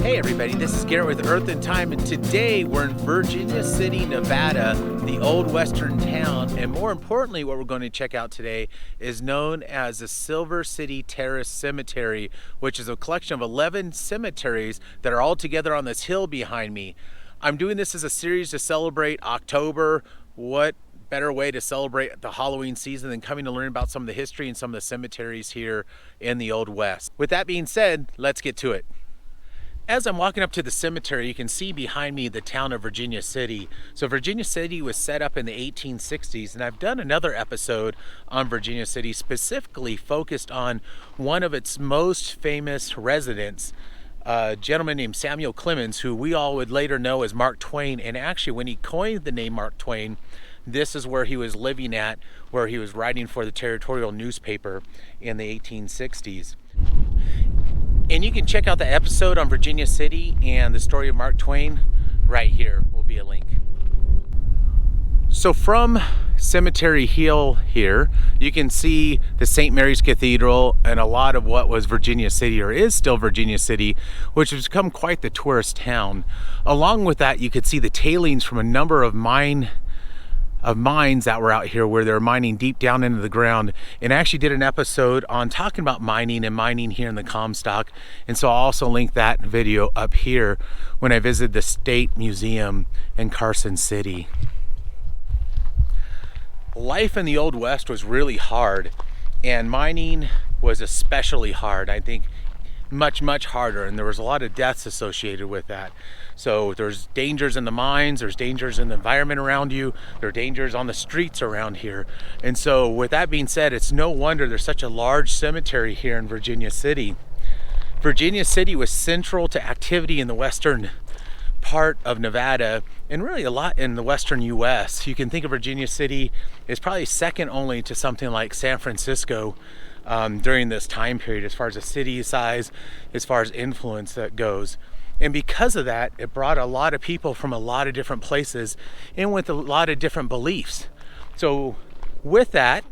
Hey everybody, this is Garrett with Earth and Time, and today we're in Virginia City, Nevada, the old western town, and more importantly what we're going to check out today is known as the SIlver Terrace Cemetery, which is a collection of 11 cemeteries that are all together on this hill behind me. I'm doing this as a series to celebrate October. What better way to celebrate the Halloween season than coming to learn about some of the history and some of the cemeteries here in the Old West. With that being said, let's get to it. As I'm walking up to the cemetery, you can see behind me the town of Virginia City. So Virginia City was set up in the 1860s, and I've done another episode on Virginia City specifically focused on one of its most famous residents, a gentleman named Samuel Clemens, who we all would later know as Mark Twain. And actually, when he coined the name Mark Twain, this is where he was living at, where he was writing for the territorial newspaper in the 1860s. And you can check out the episode on Virginia City and the story of Mark Twain right here. Will be a link. So from Cemetery Hill here, you can see the St. Mary's Cathedral and a lot of what was Virginia City, or is still Virginia City, which has become quite the tourist town. Along with that, you could see the tailings from a number of mines that were out here where they're mining deep down into the ground, and I actually did an episode on talking about mining here in the Comstock, and so I'll also link that video up here when I visited the State Museum in Carson City. Life in the Old West was really hard, and mining was especially hard. I think much harder, and there was a lot of deaths associated with that. So there's dangers in the mines, there's dangers in the environment around you, there are dangers on the streets around here. And so with that being said, it's no wonder there's such a large cemetery here in Virginia City. Virginia City was central to activity in the western part of Nevada, and really a lot in the western US. You can think of Virginia City as probably second only to something like San Francisco during this time period, as far as the city size, as far as influence that goes. And because of that, it brought a lot of people from a lot of different places and with a lot of different beliefs. So with that,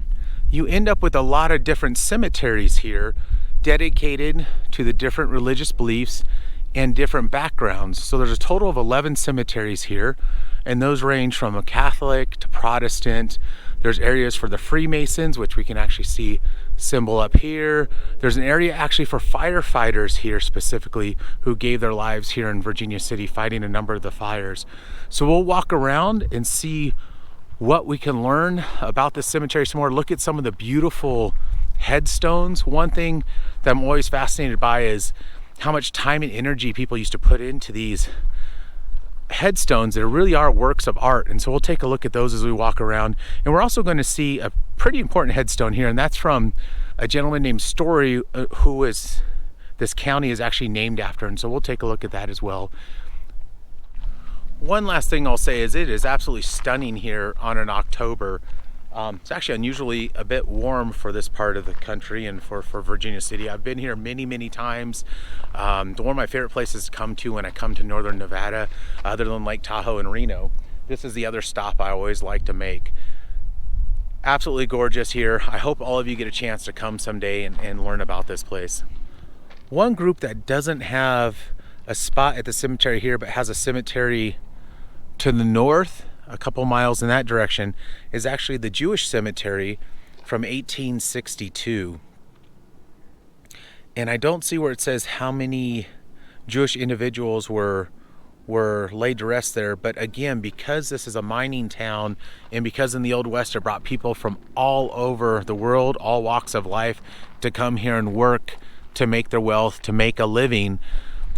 you end up with a lot of different cemeteries here dedicated to the different religious beliefs and different backgrounds. So there's a total of 11 cemeteries here, and those range from a Catholic to Protestant. There's areas for the Freemasons, which we can actually see symbol up here. There's an area actually for firefighters here specifically, who gave their lives here in Virginia City fighting a number of the fires. So we'll walk around and see what we can learn about this cemetery some more, look at some of the beautiful headstones. One thing that I'm always fascinated by is how much time and energy people used to put into these headstones that really are works of art. And so we'll take a look at those as we walk around. And we're also going to see a pretty important headstone here, and that's from a gentleman named Story, this county is actually named after. And so we'll take a look at that as well. One last thing I'll say is it is absolutely stunning here on an October. It's actually unusually a bit warm for this part of the country and for Virginia City. I've been here many times. One of my favorite places to come to when I come to northern Nevada, other than Lake Tahoe and Reno. This is the other stop I always like to make. Absolutely gorgeous here. I hope all of you get a chance to come someday and learn about this place. One group that doesn't have a spot at the cemetery here but has a cemetery to the north, a couple miles in that direction, is actually the Jewish cemetery from 1862. And I don't see where it says how many Jewish individuals were laid to rest there, but again, because this is a mining town, and because in the Old West it brought people from all over the world, all walks of life, to come here and work, to make their wealth, to make a living,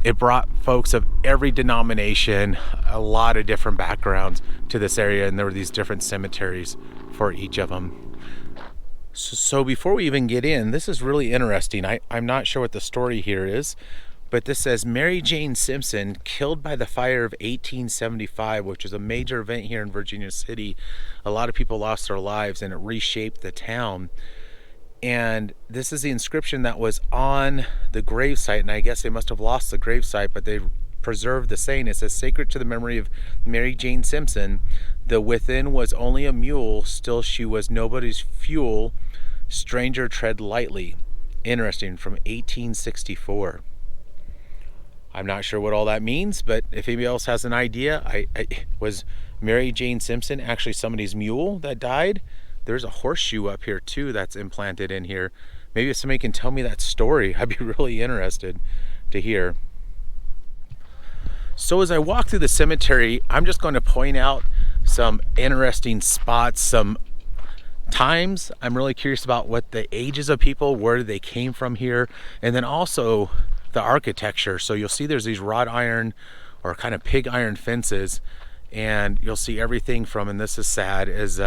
it brought folks of every denomination, a lot of different backgrounds to this area, and there were these different cemeteries for each of them. So before we even get in, this is really interesting. I'm not sure what the story here is, but this says Mary Jane Simpson killed by the fire of 1875, which is a major event here in Virginia City. A lot of people lost their lives, and it reshaped the town. And this is the inscription that was on the gravesite, and I guess they must have lost the gravesite, but they preserved the saying. It says, "Sacred to the memory of Mary Jane Simpson, the within was only a mule, still she was nobody's fuel, stranger tread lightly." Interesting, from 1864. I'm not sure what all that means, but if anybody else has an idea, was Mary Jane Simpson actually somebody's mule that died? There's a horseshoe up here too that's implanted in here. Maybe if somebody can tell me that story, I'd be really interested to hear. So as I walk through the cemetery, I'm just going to point out some interesting spots, some times. I'm really curious about what the ages of people, where they came from here, and then also the architecture. So you'll see there's these wrought iron or kind of pig iron fences, and you'll see everything from, and this is sad, is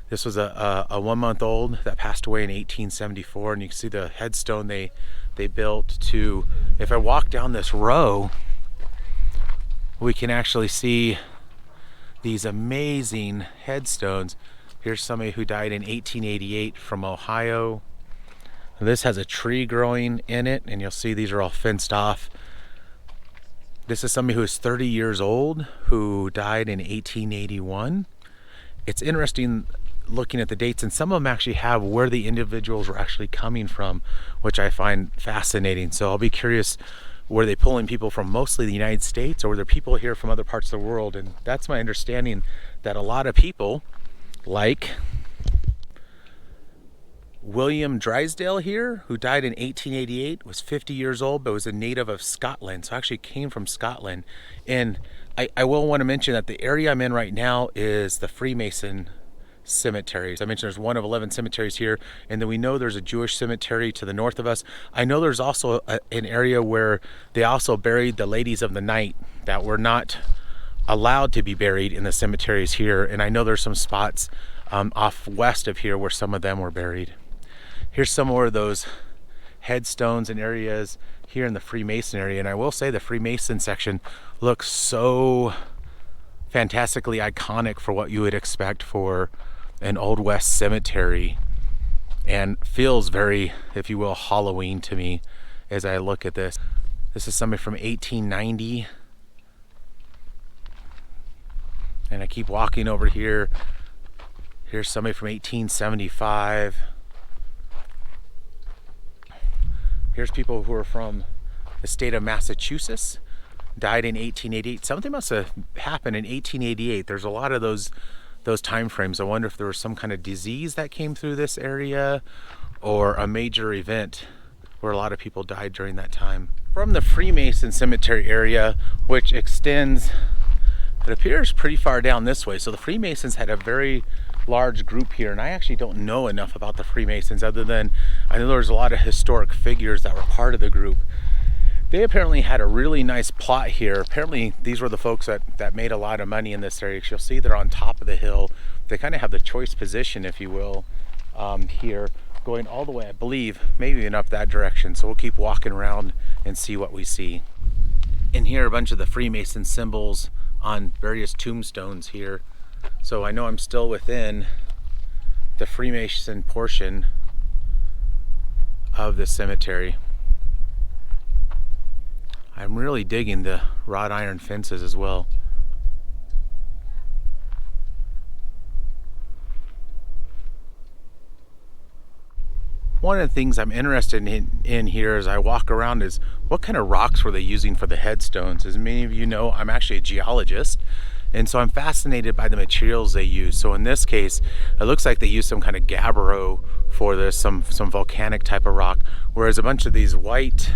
this was a 1 month old that passed away in 1874, and you can see the headstone they built to, if I walk down this row, we can actually see these amazing headstones. Here's somebody who died in 1888 from Ohio. This has a tree growing in it, and you'll see these are all fenced off. This is somebody who is 30 years old who died in 1881. It's interesting looking at the dates, and some of them actually have where the individuals were actually coming from, which I find fascinating. So I'll be curious, were they pulling people from mostly the United States, or were there people here from other parts of the world? And that's my understanding, that a lot of people, like William Drysdale here, who died in 1888, was 50 years old, but was a native of Scotland, so actually came from Scotland. And I will want to mention that the area I'm in right now is the Freemason cemeteries. I mentioned there's one of 11 cemeteries here, and then we know there's a Jewish cemetery to the north of us. I know there's also an area where they also buried the ladies of the night that were not allowed to be buried in the cemeteries here, and I know there's some spots off west of here where some of them were buried. Here's some more of those headstones and areas here in the Freemason area, and I will say the Freemason section looks so fantastically iconic for what you would expect for an Old West cemetery, and feels very, if you will, Halloween to me as I look at this. This is somebody from 1890, and I keep walking over here. Here's somebody from 1875. Here's people who are from the state of Massachusetts, died in 1888. Something must have happened in 1888. There's a lot of those time frames. I wonder if there was some kind of disease that came through this area, or a major event where a lot of people died during that time. From the Freemason cemetery area, which extends, it appears, pretty far down this way. So the Freemasons had a very large group here, and I actually don't know enough about the Freemasons other than I know there's a lot of historic figures that were part of the group. They apparently had a really nice plot here. Apparently these were the folks that made a lot of money in this area. You'll see they're on top of the hill. They kind of have the choice position, if you will, here, going all the way, I believe, maybe even up that direction. So we'll keep walking around and see what we see. And here are a bunch of the Freemason symbols on various tombstones here. So I know I'm still within the Freemason portion of the cemetery. I'm really digging the wrought iron fences as well. One of the things I'm interested in here as I walk around is what kind of rocks were they using for the headstones. As many of you know, I'm actually a geologist, and so I'm fascinated by the materials they use. So in this case, it looks like they used some kind of gabbro for this, some volcanic type of rock, whereas a bunch of these white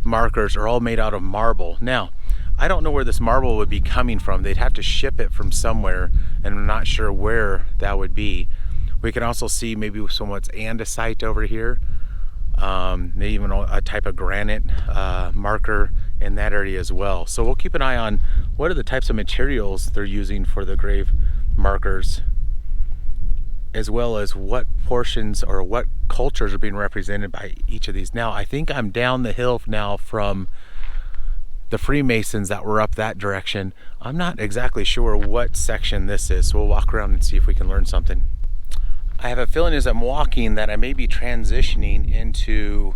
markers are all made out of marble. Now, I don't know where this marble would be coming from. They'd have to ship it from somewhere, and I'm not sure where that would be. We can also see maybe somewhat's andesite over here, maybe even a type of granite marker in that area as well. So we'll keep an eye on what are the types of materials they're using for the grave markers, as well as what portions or what cultures are being represented by each of these. Now, I think I'm down the hill now from the Freemasons that were up that direction. I'm not exactly sure what section this is, so we'll walk around and see if we can learn something. I have a feeling as I'm walking that I may be transitioning into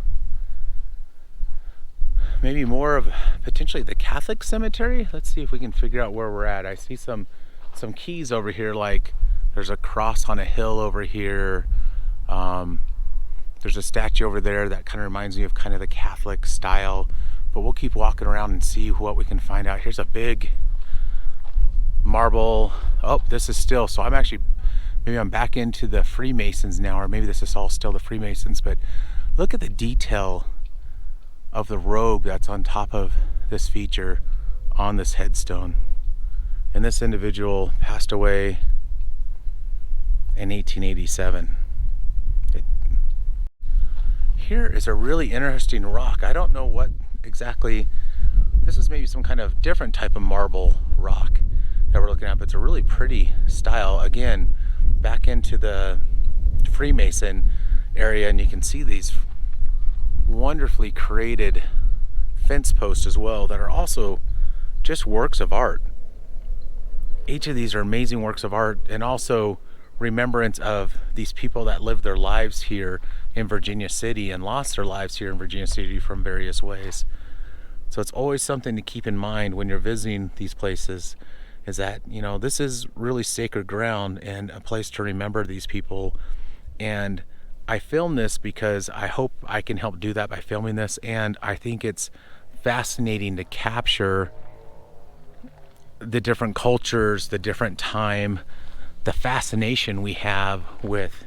maybe more of potentially the Catholic cemetery. Let's see if we can figure out where we're at. I see some keys over here, like there's a cross on a hill over here. There's a statue over there that kind of reminds me of kind of the Catholic style but we'll keep walking around and see what we can find out. Here's a big marble. Oh, this is still, so I'm actually, maybe I'm back into the Freemasons now, or maybe this is all still the Freemasons, but look at the detail of the robe that's on top of this feature on this headstone. And this individual passed away in 1887. Here is a really interesting rock. I don't know what exactly, this is maybe some kind of different type of marble rock that we're looking at, but it's a really pretty style. Again, back into the Freemason area, and you can see these wonderfully created fence posts as well that are also just works of art. Each of these are amazing works of art, and also remembrance of these people that lived their lives here in Virginia City and lost their lives here in Virginia City from various ways. So it's always something to keep in mind when you're visiting these places, is that, you know, this is really sacred ground and a place to remember these people. And I film this because I hope I can help do that by filming this, and I think it's fascinating to capture the different cultures, the different time, the fascination we have with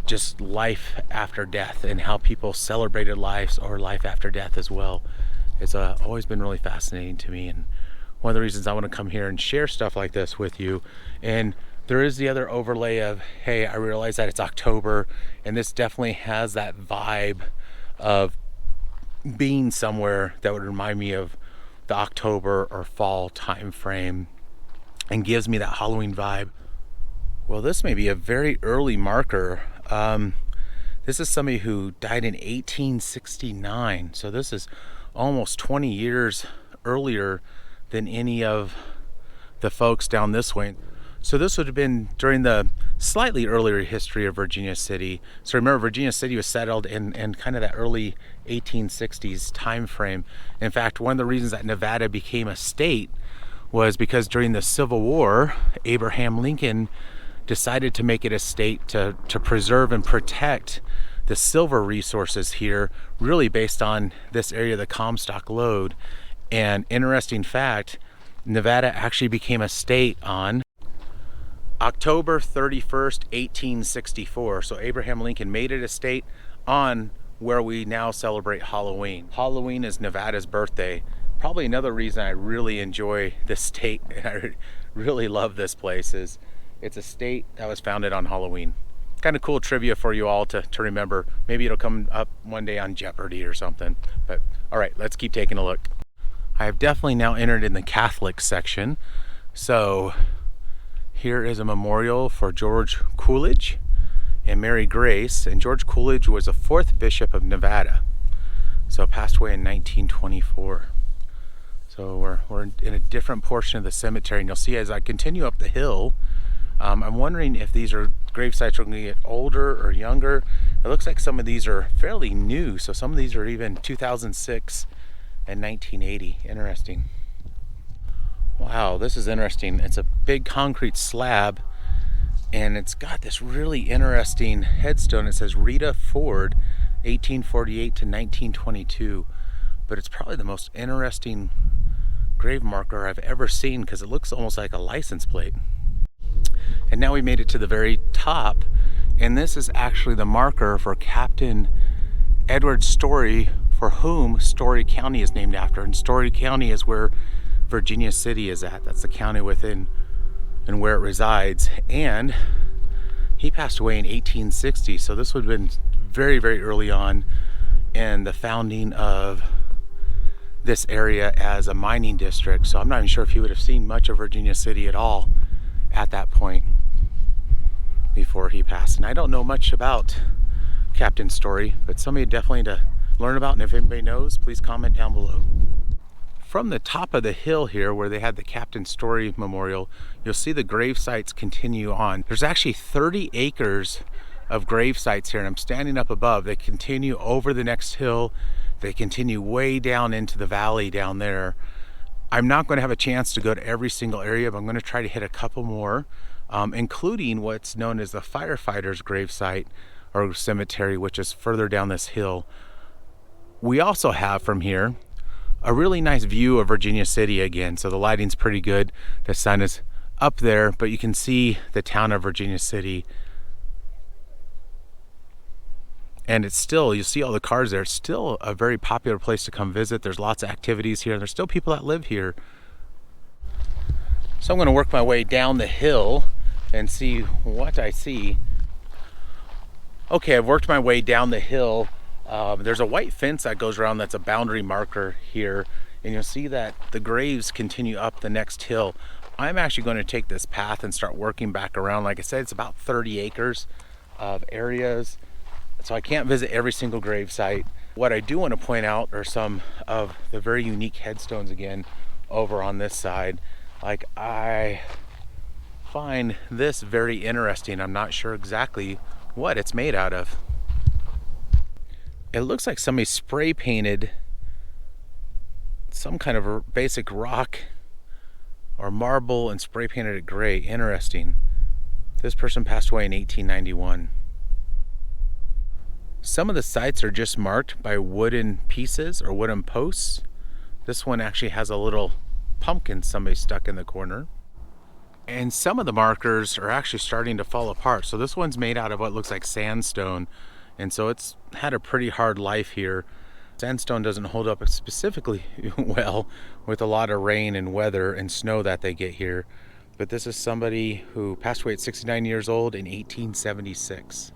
just life after death and how people celebrated lives or life after death as well. It's always been really fascinating to me, and one of the reasons I want to come here and share stuff like this with you. And there is the other overlay of, hey, I realize that it's October, and this definitely has that vibe of being somewhere that would remind me of the October or fall time frame and gives me that Halloween vibe. Well, this may be a very early marker. This is somebody who died in 1869, so this is almost 20 years earlier than any of the folks down this way. So this would have been during the slightly earlier history of Virginia City. So remember, Virginia City was settled in kind of that early 1860s time frame. In fact, one of the reasons that Nevada became a state was because during the Civil War, Abraham Lincoln decided to make it a state to preserve and protect the silver resources here, really based on this area of the Comstock Lode. And interesting fact, Nevada actually became a state on October 31st, 1864. So Abraham Lincoln made it a state on where we now celebrate Halloween. Halloween is Nevada's birthday. Probably another reason I really enjoy this state and I really love this place is it's a state that was founded on Halloween. Kind of cool trivia for you all to remember. Maybe it'll come up one day on Jeopardy or something. But all right, let's keep taking a look. I have definitely now entered in the Catholic section. So here is a memorial for George Coolidge and Mary Grace. And George Coolidge was the 4th Bishop of Nevada. So passed away in 1924. So we're in a different portion of the cemetery. And you'll see as I continue up the hill, I'm wondering if these are grave sites are going to get older or younger. It looks like some of these are fairly new. So some of these are even 2006 and 1980. Interesting. Wow, this is interesting. It's a big concrete slab, and it's got this really interesting headstone. It says Rita Ford, 1848 to 1922. But it's probably the most interesting grave marker I've ever seen because it looks almost like a license plate. And now we made it to the very top, and this is actually the marker for Captain Edward Story, for whom Story County is named after. And Story County is where Virginia City is at. That's the county within and where it resides. And he passed away in 1860, so this would have been very, very early on in the founding of this area as a mining district. So I'm not even sure if he would have seen much of Virginia City at all at that point before he passed. And I don't know much about Captain Story, but somebody definitely to learn about, and if anybody knows, please comment down below. From the top of the hill here where they had the Captain Story Memorial, you'll see the grave sites continue on. There's actually 30 acres of grave sites here, and I'm standing up above. They continue over the next hill. They continue way down into the valley down there. I'm not going to have a chance to go to every single area, but I'm going to try to hit a couple more, including what's known as the firefighters' grave site or cemetery, which is further down this hill. We also have from here a really nice view of Virginia City again. So the lighting's pretty good. The sun is up there, but you can see the town of Virginia City. And it's still, you see all the cars there. It's still a very popular place to come visit. There's lots of activities here. There's still people that live here. So I'm going to work my way down the hill and see what I see. Okay, I've worked my way down the hill. There's a white fence that goes around that's a boundary marker here. And you'll see that the graves continue up the next hill. I'm actually going to take this path and start working back around. Like I said, it's about 30 acres of areas. So I can't visit every single grave site. What I do want to point out are some of the very unique headstones again over on this side. Like, I find this very interesting. I'm not sure exactly what it's made out of. It looks like somebody spray painted some kind of a basic rock or marble and spray painted it gray. Interesting. This person passed away in 1891. Some of the sites are just marked by wooden pieces or wooden posts. This one actually has a little pumpkin somebody stuck in the corner. And some of the markers are actually starting to fall apart. So this one's made out of what looks like sandstone. And so it's had a pretty hard life here. Sandstone doesn't hold up specifically well with a lot of rain and weather and snow that they get here. But this is somebody who passed away at 69 years old in 1876.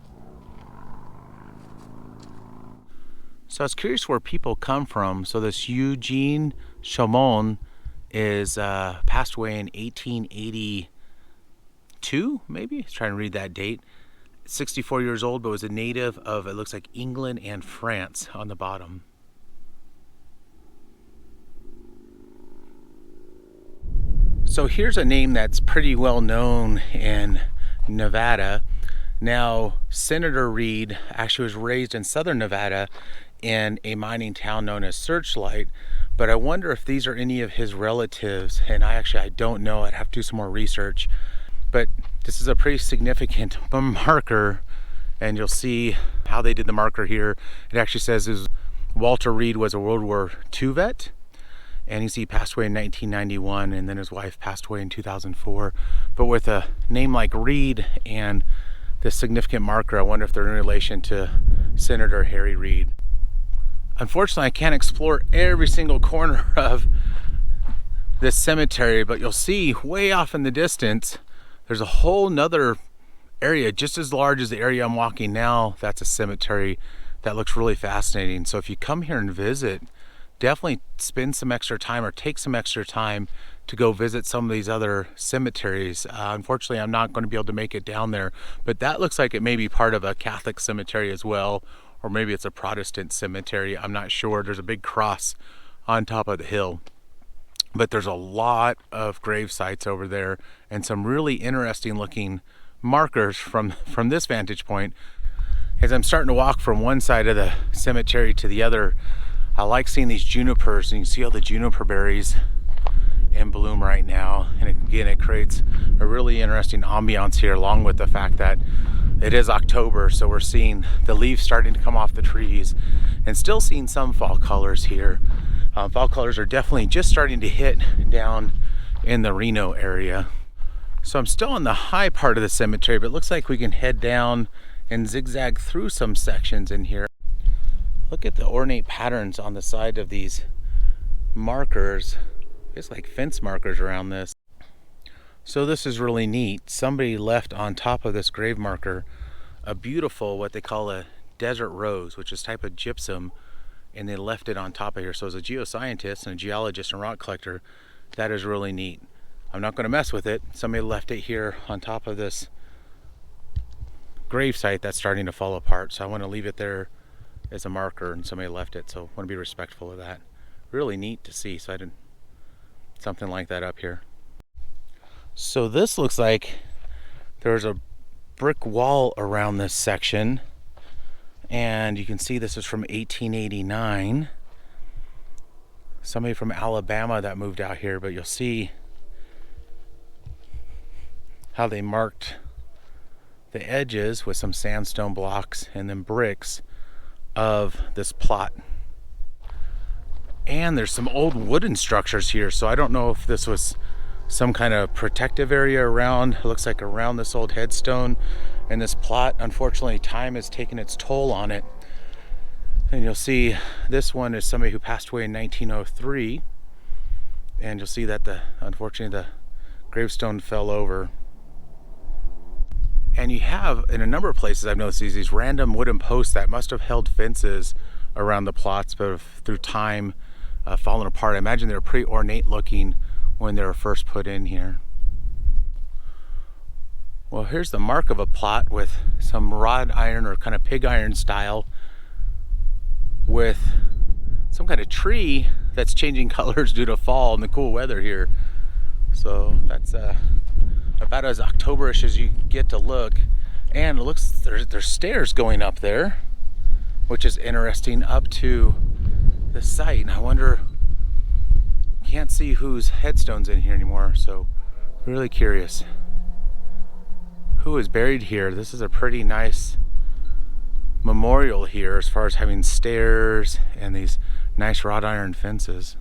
So I was curious where people come from. So this Eugene Chaumont is passed away in 1882, maybe? I was trying to read that date. 64 years old, but was a native of, it looks like, England and France on the bottom. So here's a name that's pretty well known in Nevada. Now, Senator Reed actually was raised in southern Nevada in a mining town known as Searchlight, but I wonder if these are any of his relatives, and I don't know. I'd have to do some more research, but this is a pretty significant marker, and you'll see how they did the marker here. It actually says Walter Reed was a World War II vet, and he passed away in 1991, and then his wife passed away in 2004. But with a name like Reed and this significant marker, I wonder if they're in relation to Senator Harry Reid. Unfortunately, I can't explore every single corner of this cemetery, but you'll see way off in the distance, there's a whole nother area just as large as the area I'm walking now. That's a cemetery that looks really fascinating. So if you come here and visit, definitely spend some extra time or take some extra time to go visit some of these other cemeteries. Unfortunately, I'm not going to be able to make it down there, but that looks like it may be part of a Catholic cemetery as well, or maybe it's a Protestant cemetery. I'm not sure. There's a big cross on top of the hill, but there's a lot of grave sites over there and some really interesting looking markers from this vantage point. As I'm starting to walk from one side of the cemetery to the other, I like seeing these junipers, and you can see all the juniper berries in bloom right now. And again, it creates a really interesting ambiance here, along with the fact that it is October, so we're seeing the leaves starting to come off the trees and still seeing some fall colors here. Fall colors are definitely just starting to hit down in the Reno area. So I'm still on the high part of the cemetery, but it looks like we can head down and zigzag through some sections in here. Look at the ornate patterns on the side of these markers. It's like fence markers around this. So this is really neat. Somebody left on top of this grave marker a beautiful, what they call a desert rose, which is a type of gypsum, and they left it on top of here. So as a geoscientist and a geologist and rock collector, that is really neat. I'm not going to mess with it. Somebody left it here on top of this grave site that's starting to fall apart, so I want to leave it there as a marker, and somebody left it, so I want to be respectful of that. Really neat to see. So I did something like that up here. So this looks like there's a brick wall around this section, and you can see this is from 1889. Somebody from Alabama that moved out here, but you'll see how they marked the edges with some sandstone blocks and then bricks of this plot. And there's some old wooden structures here, so I don't know if this was some kind of protective area around. It looks like around this old headstone and this plot. Unfortunately, time has taken its toll on it. And you'll see this one is somebody who passed away in 1903. And you'll see that unfortunately the gravestone fell over. And you have, in a number of places I've noticed, these random wooden posts that must have held fences around the plots, but have, through time, fallen apart. I imagine they were pretty ornate looking when they were first put in here. Well, here's the mark of a plot with some wrought iron or kind of pig iron style, with some kind of tree that's changing colors due to fall and the cool weather here. So that's about as Octoberish as you get to look. And it looks there's stairs going up there, which is interesting, up to the site. And I wonder, can't see whose headstone's in here anymore, so really curious who is buried here. This is a pretty nice memorial here as far as having stairs and these nice wrought iron fences.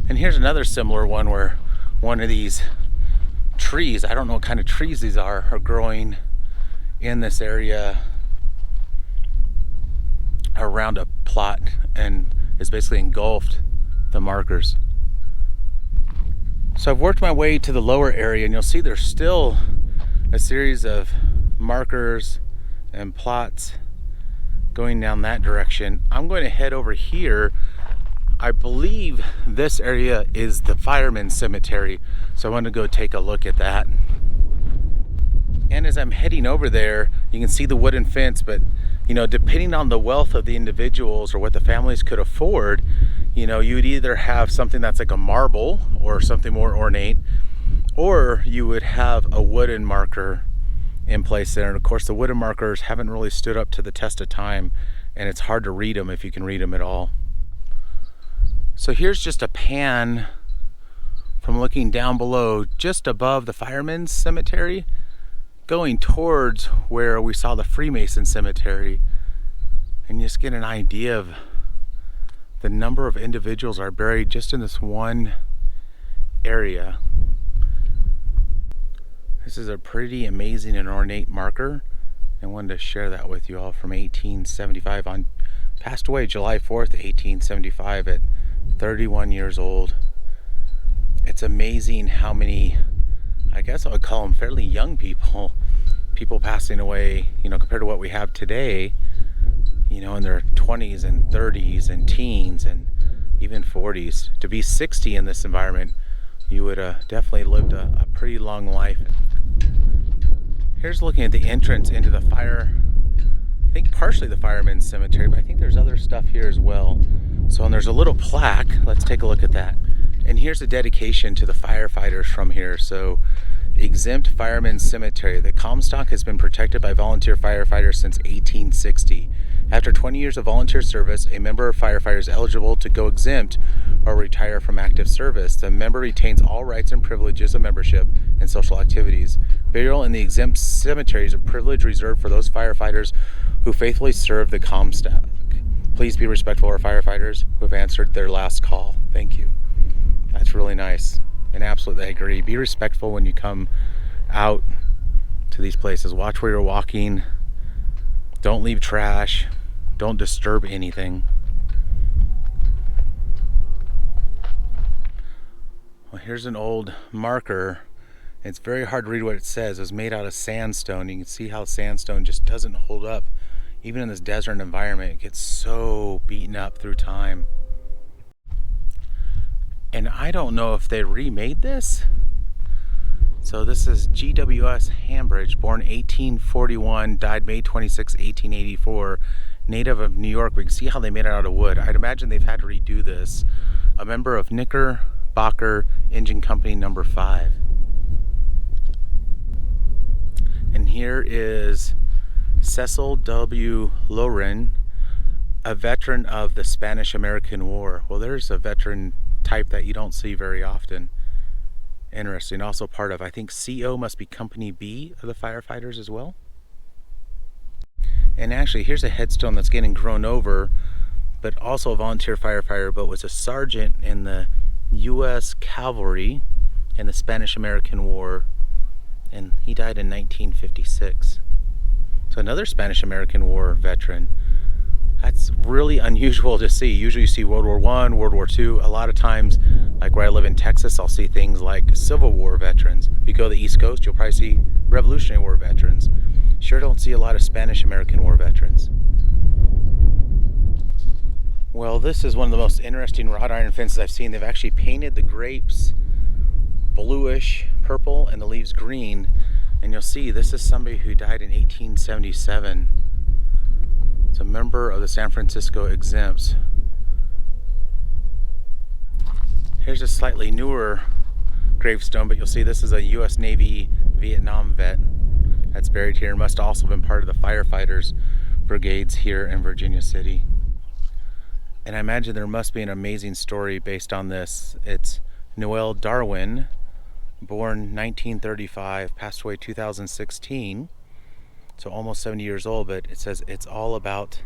And here's another similar one where one of these trees, I don't know what kind of trees these are growing in this area around a plot and is basically engulfed the markers. So I've worked my way to the lower area, and you'll see there's still a series of markers and plots going down that direction. I'm going to head over here. I believe this area is the firemen's cemetery, so I want to go take a look at that. And as I'm heading over there, you can see the wooden fence, but depending on the wealth of the individuals or what the families could afford, you would either have something that's like a marble or something more ornate, or you would have a wooden marker in place there. And of course, the wooden markers haven't really stood up to the test of time, and it's hard to read them if you can read them at all. So here's just a pan from looking down below, just above the firemen's cemetery, going towards where we saw the Freemason cemetery, and just get an idea of the number of individuals are buried just in this one area. This is a pretty amazing and ornate marker. I wanted to share that with you all from 1875. Passed away July 4th, 1875 at 31 years old. It's amazing how many, I guess I would call them fairly young people passing away, compared to what we have today, in their 20s and 30s and teens and even 40s. To be 60 in this environment, you would definitely lived a pretty long life. Here's looking at the entrance into the I think partially the firemen's cemetery, but I think there's other stuff here as well. So, and there's a little plaque. Let's take a look at that. And here's a dedication to the firefighters from here. So, exempt firemen's cemetery. The Comstock has been protected by volunteer firefighters since 1860. After 20 years of volunteer service, a member of firefighters is eligible to go exempt or retire from active service. The member retains all rights and privileges of membership and social activities. Burial in the exempt cemetery is a privilege reserved for those firefighters who faithfully serve the Comstock. Please be respectful of our firefighters who have answered their last call. Thank you. That's really nice. And absolutely, I agree. Be respectful when you come out to these places. Watch where you're walking. Don't leave trash. Don't disturb anything. Well, here's an old marker. It's very hard to read what it says. It was made out of sandstone. You can see how sandstone just doesn't hold up. Even in this desert environment, it gets so beaten up through time. And I don't know if they remade this. So this is GWS Hambridge, born 1841, died May 26, 1884, native of New York. We can see how they made it out of wood. I'd imagine they've had to redo this. A member of Knickerbocker Engine Company number 5. And here is Cecil W. Loren, a veteran of the Spanish-American War. Well, there's a veteran type that you don't see very often. Interesting. Also part of, I think CO must be Company B of the firefighters as well. And actually, here's a headstone that's getting grown over, but also a volunteer firefighter, but was a sergeant in the U.S. Cavalry in the Spanish-American War, and he died in 1956. So another Spanish-American War veteran. That's really unusual to see. Usually you see World War I, World War II. A lot of times, like where I live in Texas, I'll see things like Civil War veterans. If you go to the East Coast, you'll probably see Revolutionary War veterans. Sure don't see a lot of Spanish-American War veterans. Well, this is one of the most interesting wrought iron fences I've seen. They've actually painted the grapes bluish purple and the leaves green. And you'll see this is somebody who died in 1877. It's a member of the San Francisco Exempts. Here's a slightly newer gravestone, but you'll see this is a U.S. Navy Vietnam vet that's buried here. Must have also been part of the firefighters brigades here in Virginia City. And I imagine there must be an amazing story based on this. It's Noel Darwin, born 1935, passed away 2016. So almost 70 years old, but it says it's all about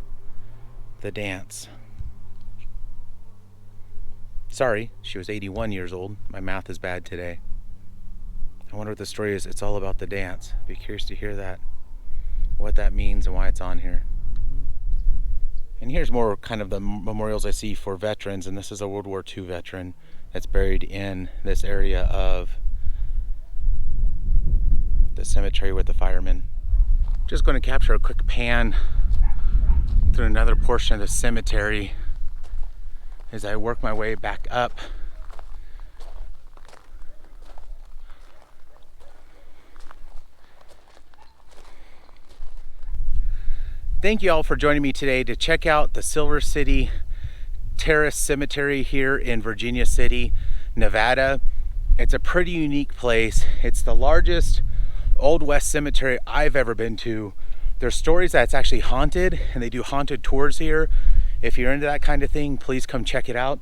the dance. Sorry, she was 81 years old. My math is bad today. I wonder what the story is. It's all about the dance. Be curious to hear that, what that means and why it's on here. And here's more kind of the memorials I see for veterans, and this is a World War II veteran that's buried in this area of the cemetery with the firemen. Just going to capture a quick pan through another portion of the cemetery as I work my way back up. Thank you all for joining me today to check out the Silver Terrace Cemetery here in Virginia City, Nevada. It's a pretty unique place. It's the largest Old West cemetery I've ever been to. There's stories that it's actually haunted, and they do haunted tours here. If you're into that kind of thing, please come check it out.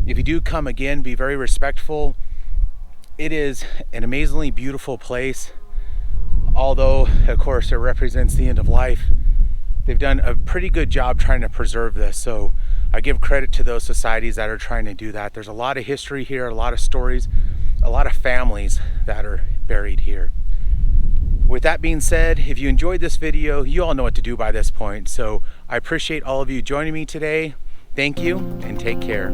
If you do come again, be very respectful. It is an amazingly beautiful place, although of course it represents the end of life. They've done a pretty good job trying to preserve this, so I give credit to those societies that are trying to do that. There's a lot of history here, a lot of stories, a lot of families that are buried here. With that being said, if you enjoyed this video, you all know what to do by this point. So I appreciate all of you joining me today. Thank you and take care.